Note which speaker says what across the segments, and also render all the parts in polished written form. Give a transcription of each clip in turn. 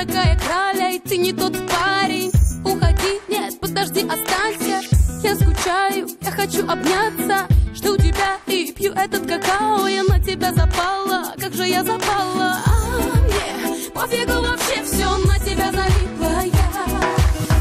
Speaker 1: такая краля, и ты не тот парень. Уходи, нет, подожди, останься. Я скучаю, я хочу обняться. Жду тебя и пью этот какао. Я на тебя запала, как же я запала. Мне пофигу вообще, все на тебя залипла я.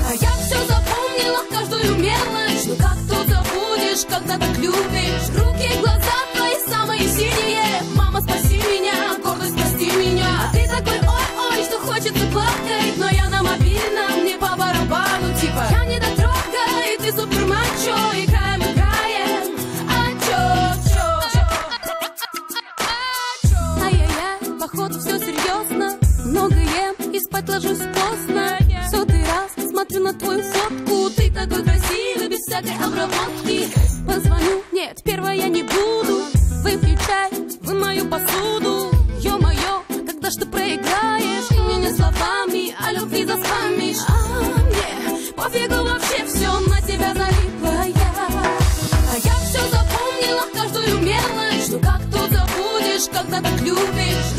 Speaker 1: А я все запомнила, каждую мелочь. Ну как тут забудешь, когда так любишь? Руки, глаза твои самые синие. Мама, спаси меня, гордость, прости меня. А ты такой ой-ой, что хочется плакать. Но я на мобильном, мне по барабану. Типа я не дотрога, и ты супер мачо. Играем, играем, а чё? Ай-яй-яй, походу все серьезно. Много ем и спать ложусь поздно. Сотый раз смотрю на твою фотку. Ты такой красивый, без всякой обработки. Позвоню, нет, первая я не буду. Выпью чай, вымою посуду. Ё-моё, когда ж ты проиграешь? И мне не словами, а любви заспамишь. Мне пофигу вообще, все на тебя залипла я. А я все запомнила, каждую мелочь. Ну как тут забудешь, когда так любишь?